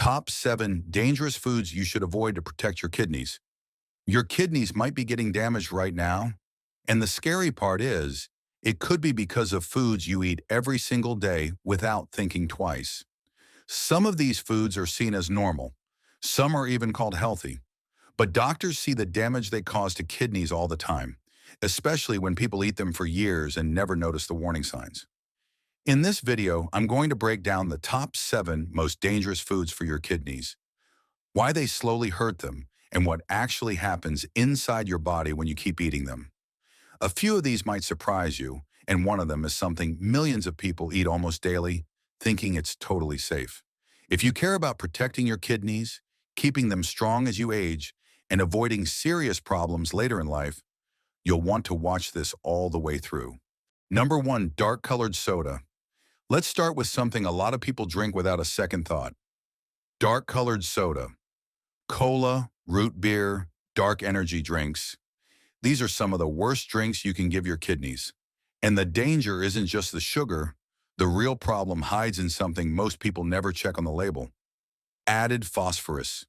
Top 7 dangerous foods you should avoid to protect your kidneys. Your kidneys might be getting damaged right now, and the scary part is, it could be because of foods you eat every single day without thinking twice. Some of these foods are seen as normal. Some are even called healthy. But doctors see the damage they cause to kidneys all the time, especially when people eat them for years and never notice the warning signs. In this video, I'm going to break down the top 7 most dangerous foods for your kidneys, why they slowly hurt them, and what actually happens inside your body when you keep eating them. A few of these might surprise you, and one of them is something millions of people eat almost daily, thinking it's totally safe. If you care about protecting your kidneys, keeping them strong as you age, and avoiding serious problems later in life, you'll want to watch this all the way through. Number 1, dark-colored soda. Let's start with something a lot of people drink without a second thought. Dark-colored soda. Cola, root beer, dark energy drinks. These are some of the worst drinks you can give your kidneys. And the danger isn't just the sugar. The real problem hides in something most people never check on the label. Added phosphorus.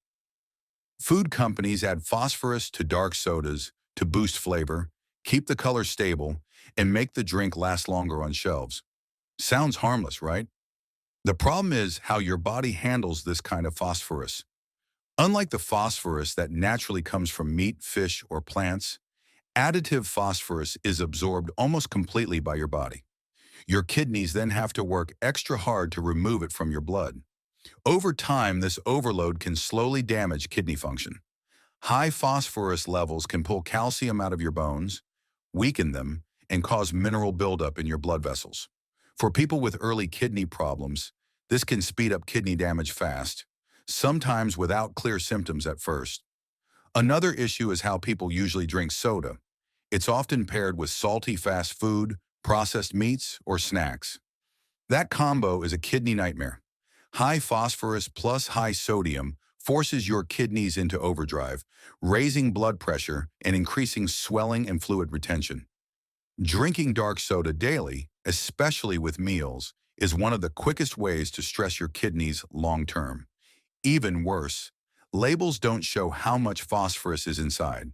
Food companies add phosphorus to dark sodas to boost flavor, keep the color stable, and make the drink last longer on shelves. Sounds harmless, right? The problem is how your body handles this kind of phosphorus. Unlike the phosphorus that naturally comes from meat, fish, or plants, additive phosphorus is absorbed almost completely by your body. Your kidneys then have to work extra hard to remove it from your blood. Over time, this overload can slowly damage kidney function. High phosphorus levels can pull calcium out of your bones, weaken them, and cause mineral buildup in your blood vessels. For people with early kidney problems, this can speed up kidney damage fast, sometimes without clear symptoms at first. Another issue is how people usually drink soda. It's often paired with salty fast food, processed meats, or snacks. That combo is a kidney nightmare. High phosphorus plus high sodium forces your kidneys into overdrive, raising blood pressure and increasing swelling and fluid retention. Drinking dark soda daily, especially with meals, is one of the quickest ways to stress your kidneys long-term. Even worse, labels don't show how much phosphorus is inside.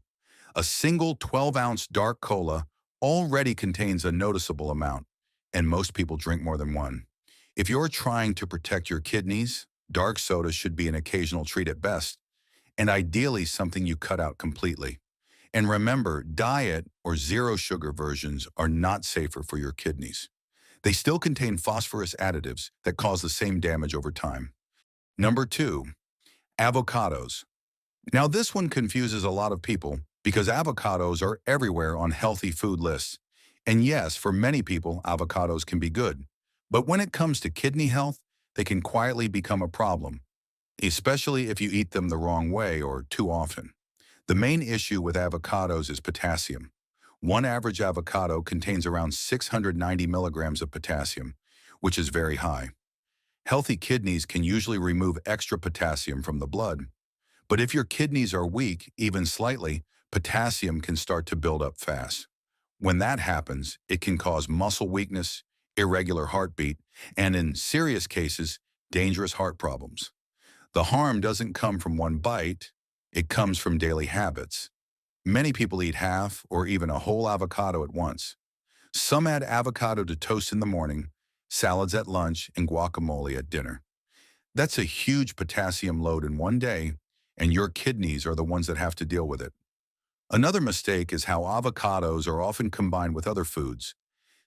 A single 12-ounce dark cola already contains a noticeable amount, and most people drink more than one. If you're trying to protect your kidneys, dark soda should be an occasional treat at best, and ideally something you cut out completely. And remember, diet or zero sugar versions are not safer for your kidneys. They still contain phosphorus additives that cause the same damage over time. Number 2, avocados. Now this one confuses a lot of people because avocados are everywhere on healthy food lists. And yes, for many people, avocados can be good. But when it comes to kidney health, they can quietly become a problem, especially if you eat them the wrong way or too often. The main issue with avocados is potassium. One average avocado contains around 690 milligrams of potassium, which is very high. Healthy kidneys can usually remove extra potassium from the blood. But if your kidneys are weak, even slightly, potassium can start to build up fast. When that happens, it can cause muscle weakness, irregular heartbeat, and in serious cases, dangerous heart problems. The harm doesn't come from one bite, it comes from daily habits. Many people eat half or even a whole avocado at once. Some add avocado to toast in the morning, salads at lunch, and guacamole at dinner. That's a huge potassium load in one day, and your kidneys are the ones that have to deal with it. Another mistake is how avocados are often combined with other foods.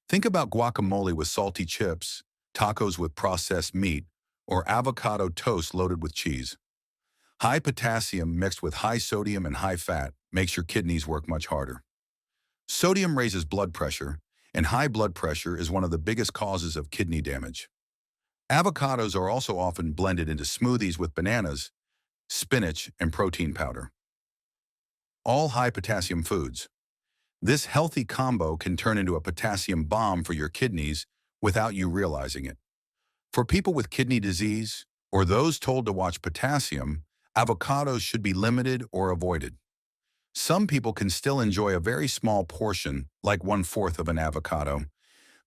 Think about guacamole with salty chips, tacos with processed meat, or avocado toast loaded with cheese. High potassium mixed with high sodium and high fat makes your kidneys work much harder. Sodium raises blood pressure, and high blood pressure is one of the biggest causes of kidney damage. Avocados are also often blended into smoothies with bananas, spinach, and protein powder. All high potassium foods. This healthy combo can turn into a potassium bomb for your kidneys without you realizing it. For people with kidney disease, or those told to watch potassium, avocados should be limited or avoided. Some people can still enjoy a very small portion, like 1/4 of an avocado,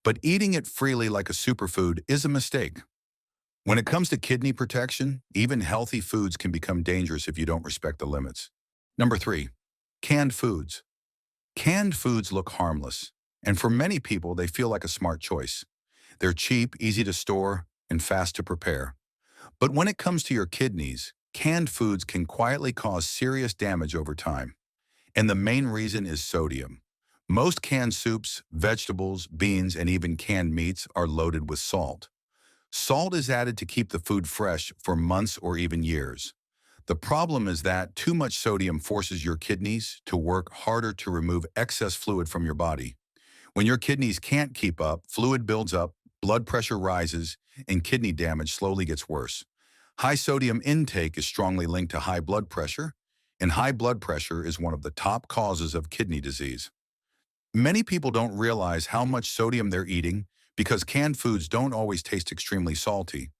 but eating it freely like a superfood is a mistake. When it comes to kidney protection, even healthy foods can become dangerous if you don't respect the limits. Number 3, canned foods. Canned foods look harmless, and for many people, they feel like a smart choice. They're cheap, easy to store, and fast to prepare. But when it comes to your kidneys, canned foods can quietly cause serious damage over time. And the main reason is sodium. Most canned soups, vegetables, beans, and even canned meats are loaded with salt. Salt is added to keep the food fresh for months or even years. The problem is that too much sodium forces your kidneys to work harder to remove excess fluid from your body. When your kidneys can't keep up, fluid builds up, blood pressure rises, and kidney damage slowly gets worse. High sodium intake is strongly linked to high blood pressure, and high blood pressure is one of the top causes of kidney disease. Many people don't realize how much sodium they're eating because canned foods don't always taste extremely salty.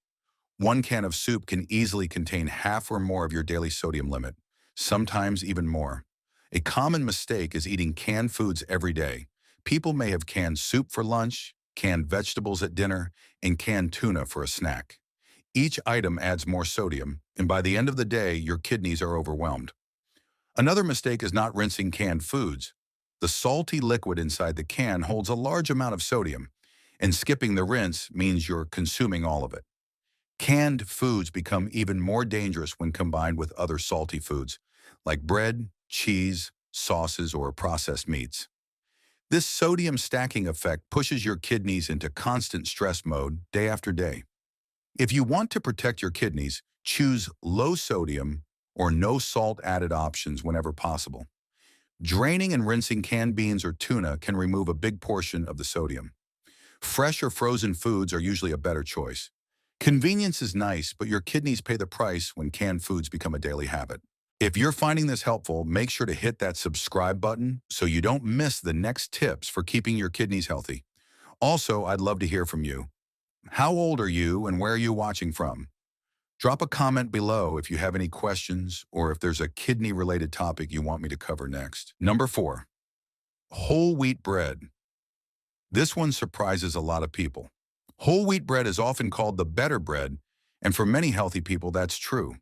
One can of soup can easily contain half or more of your daily sodium limit, sometimes even more. A common mistake is eating canned foods every day. People may have canned soup for lunch, canned vegetables at dinner, and canned tuna for a snack. Each item adds more sodium, and by the end of the day, your kidneys are overwhelmed. Another mistake is not rinsing canned foods. The salty liquid inside the can holds a large amount of sodium, and skipping the rinse means you're consuming all of it. Canned foods become even more dangerous when combined with other salty foods, like bread, cheese, sauces, or processed meats. This sodium stacking effect pushes your kidneys into constant stress mode day after day. If you want to protect your kidneys, choose low sodium or no salt added options whenever possible. Draining and rinsing canned beans or tuna can remove a big portion of the sodium. Fresh or frozen foods are usually a better choice. Convenience is nice, but your kidneys pay the price when canned foods become a daily habit. If you're finding this helpful, make sure to hit that subscribe button so you don't miss the next tips for keeping your kidneys healthy. Also, I'd love to hear from you. How old are you and where are you watching from? Drop a comment below if you have any questions or if there's a kidney-related topic you want me to cover next. Number 4, whole wheat bread. This one surprises a lot of people. Whole wheat bread is often called the better bread, and for many healthy people, that's true.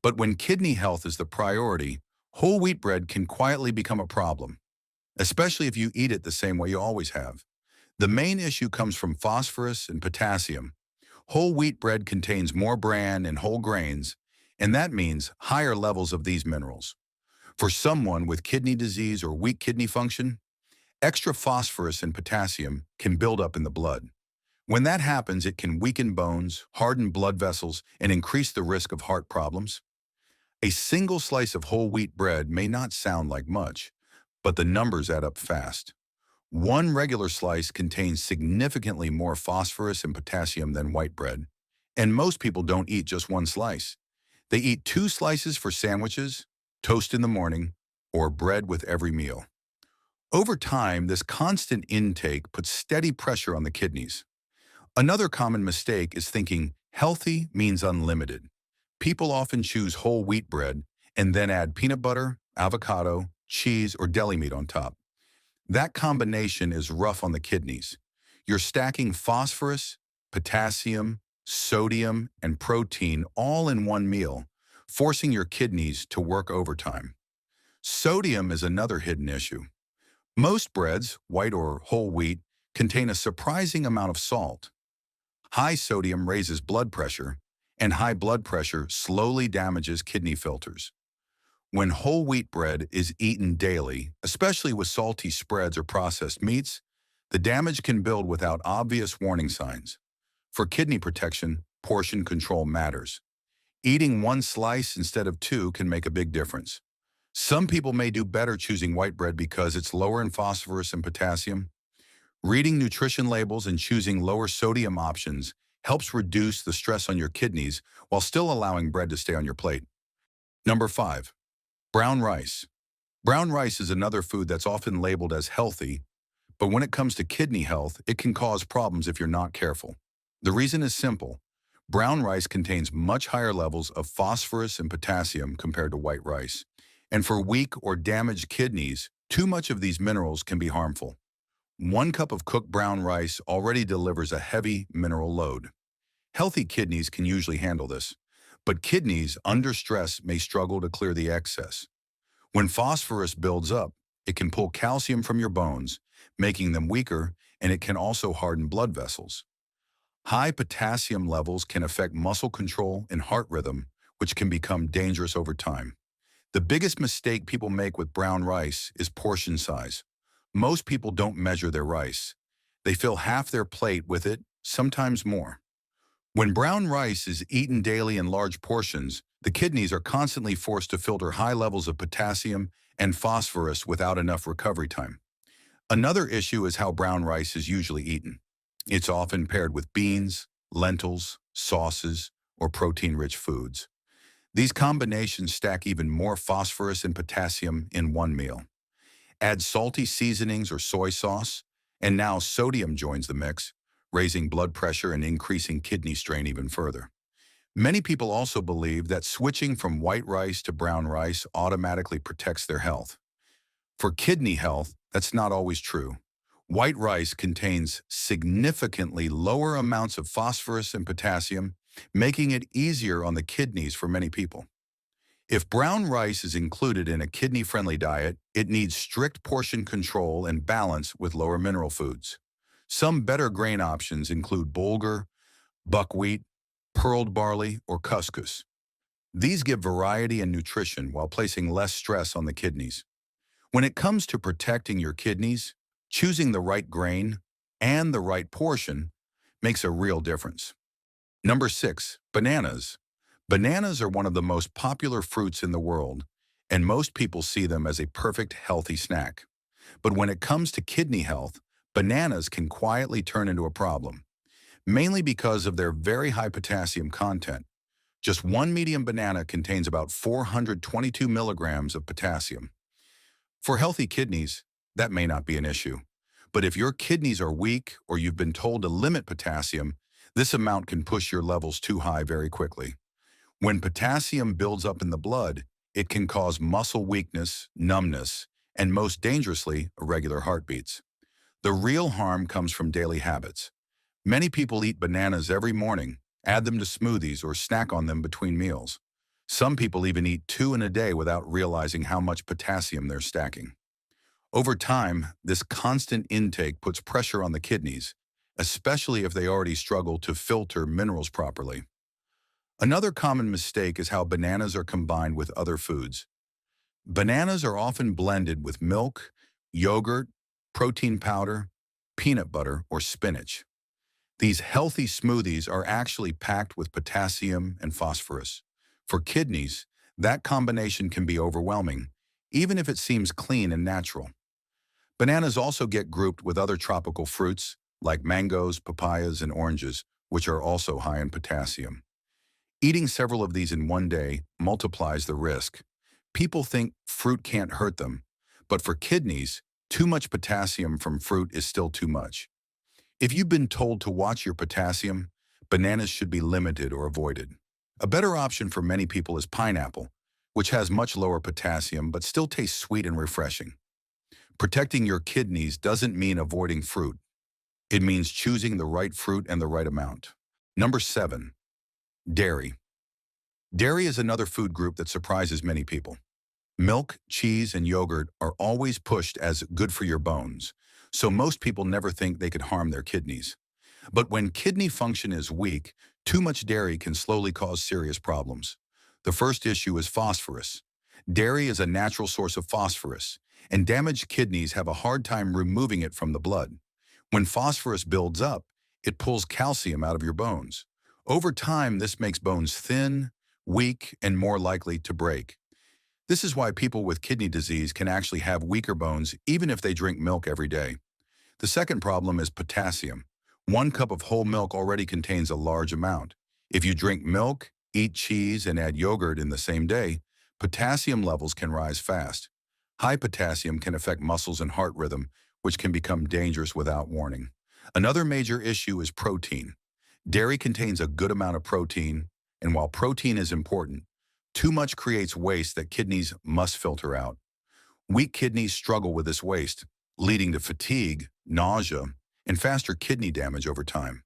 But when kidney health is the priority, whole wheat bread can quietly become a problem, especially if you eat it the same way you always have. The main issue comes from phosphorus and potassium. Whole wheat bread contains more bran and whole grains, and that means higher levels of these minerals. For someone with kidney disease or weak kidney function, extra phosphorus and potassium can build up in the blood. When that happens, it can weaken bones, harden blood vessels, and increase the risk of heart problems. A single slice of whole wheat bread may not sound like much, but the numbers add up fast. One regular slice contains significantly more phosphorus and potassium than white bread, and most people don't eat just one slice. They eat 2 slices for sandwiches, toast in the morning, or bread with every meal. Over time, this constant intake puts steady pressure on the kidneys. Another common mistake is thinking healthy means unlimited. People often choose whole wheat bread and then add peanut butter, avocado, cheese, or deli meat on top. That combination is rough on the kidneys. You're stacking phosphorus, potassium, sodium, and protein all in one meal, forcing your kidneys to work overtime. Sodium is another hidden issue. Most breads, white or whole wheat, contain a surprising amount of salt. High sodium raises blood pressure, and high blood pressure slowly damages kidney filters. When whole wheat bread is eaten daily, especially with salty spreads or processed meats, the damage can build without obvious warning signs. For kidney protection, portion control matters. Eating 1 slice instead of 2 can make a big difference. Some people may do better choosing white bread because it's lower in phosphorus and potassium. Reading nutrition labels and choosing lower sodium options helps reduce the stress on your kidneys while still allowing bread to stay on your plate. Number 5, brown rice. Brown rice is another food that's often labeled as healthy, but when it comes to kidney health, it can cause problems if you're not careful. The reason is simple. Brown rice contains much higher levels of phosphorus and potassium compared to white rice. And for weak or damaged kidneys, too much of these minerals can be harmful. 1 cup of cooked brown rice already delivers a heavy mineral load. Healthy kidneys can usually handle this, but kidneys under stress may struggle to clear the excess. When phosphorus builds up, it can pull calcium from your bones, making them weaker, and it can also harden blood vessels. High potassium levels can affect muscle control and heart rhythm, which can become dangerous over time. The biggest mistake people make with brown rice is portion size. Most people don't measure their rice. They fill half their plate with it, sometimes more. When brown rice is eaten daily in large portions, the kidneys are constantly forced to filter high levels of potassium and phosphorus without enough recovery time. Another issue is how brown rice is usually eaten. It's often paired with beans, lentils, sauces, or protein-rich foods. These combinations stack even more phosphorus and potassium in one meal. Add salty seasonings or soy sauce, and now sodium joins the mix, raising blood pressure and increasing kidney strain even further. Many people also believe that switching from white rice to brown rice automatically protects their health. For kidney health, that's not always true. White rice contains significantly lower amounts of phosphorus and potassium, making it easier on the kidneys for many people. If brown rice is included in a kidney-friendly diet, it needs strict portion control and balance with lower mineral foods. Some better grain options include bulgur, buckwheat, pearled barley, or couscous. These give variety and nutrition while placing less stress on the kidneys. When it comes to protecting your kidneys, choosing the right grain and the right portion makes a real difference. Number 6, bananas. Bananas are one of the most popular fruits in the world, and most people see them as a perfect healthy snack. But when it comes to kidney health, bananas can quietly turn into a problem, mainly because of their very high potassium content. Just one medium banana contains about 422 milligrams of potassium. For healthy kidneys, that may not be an issue. But if your kidneys are weak or you've been told to limit potassium, this amount can push your levels too high very quickly. When potassium builds up in the blood, it can cause muscle weakness, numbness, and most dangerously, irregular heartbeats. The real harm comes from daily habits. Many people eat bananas every morning, add them to smoothies, or snack on them between meals. Some people even eat 2 in a day without realizing how much potassium they're stacking. Over time, this constant intake puts pressure on the kidneys, especially if they already struggle to filter minerals properly. Another common mistake is how bananas are combined with other foods. Bananas are often blended with milk, yogurt, protein powder, peanut butter, or spinach. These healthy smoothies are actually packed with potassium and phosphorus. For kidneys, that combination can be overwhelming, even if it seems clean and natural. Bananas also get grouped with other tropical fruits, like mangoes, papayas, and oranges, which are also high in potassium. Eating several of these in one day multiplies the risk. People think fruit can't hurt them, but for kidneys, too much potassium from fruit is still too much. If you've been told to watch your potassium, bananas should be limited or avoided. A better option for many people is pineapple, which has much lower potassium but still tastes sweet and refreshing. Protecting your kidneys doesn't mean avoiding fruit. It means choosing the right fruit and the right amount. Number 7, dairy. Dairy is another food group that surprises many people. Milk, cheese, and yogurt are always pushed as good for your bones, so most people never think they could harm their kidneys. But when kidney function is weak, too much dairy can slowly cause serious problems. The first issue is phosphorus. Dairy is a natural source of phosphorus, and damaged kidneys have a hard time removing it from the blood. When phosphorus builds up, it pulls calcium out of your bones. Over time, this makes bones thin, weak, and more likely to break. This is why people with kidney disease can actually have weaker bones even if they drink milk every day. The second problem is potassium. 1 cup of whole milk already contains a large amount. If you drink milk, eat cheese, and add yogurt in the same day, potassium levels can rise fast. High potassium can affect muscles and heart rhythm, which can become dangerous without warning. Another major issue is protein. Dairy contains a good amount of protein, and while protein is important, too much creates waste that kidneys must filter out. Weak kidneys struggle with this waste, leading to fatigue, nausea, and faster kidney damage over time.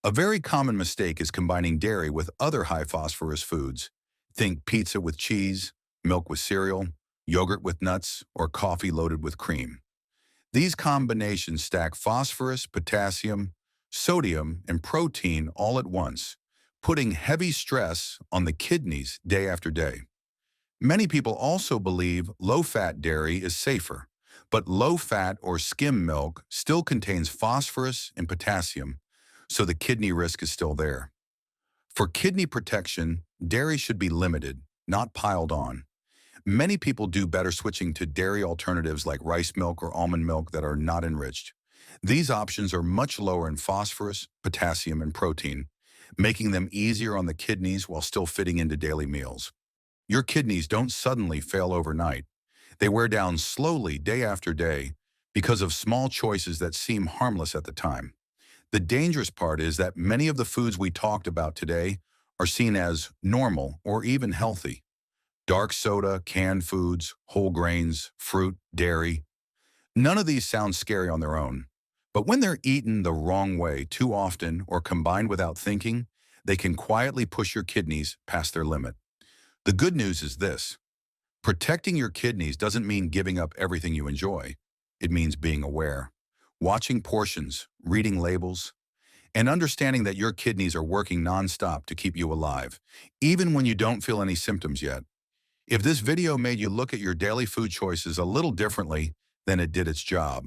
A very common mistake is combining dairy with other high-phosphorus foods. Think pizza with cheese, milk with cereal, yogurt with nuts, or coffee loaded with cream. These combinations stack phosphorus, potassium, sodium, and protein all at once, putting heavy stress on the kidneys day after day. Many people also believe low-fat dairy is safer, but low-fat or skim milk still contains phosphorus and potassium, so the kidney risk is still there. For kidney protection, dairy should be limited, not piled on. Many people do better switching to dairy alternatives like rice milk or almond milk that are not enriched. These options are much lower in phosphorus, potassium, and protein, making them easier on the kidneys while still fitting into daily meals. Your kidneys don't suddenly fail overnight. They wear down slowly day after day because of small choices that seem harmless at the time. The dangerous part is that many of the foods we talked about today are seen as normal or even healthy. Dark soda, canned foods, whole grains, fruit, dairy. None of these sound scary on their own. But when they're eaten the wrong way too often or combined without thinking, they can quietly push your kidneys past their limit. The good news is this: protecting your kidneys doesn't mean giving up everything you enjoy. It means being aware, watching portions, reading labels, and understanding that your kidneys are working nonstop to keep you alive, even when you don't feel any symptoms yet. If this video made you look at your daily food choices a little differently, then it did its job.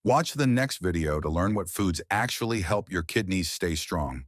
Watch the next video to learn what foods actually help your kidneys stay strong.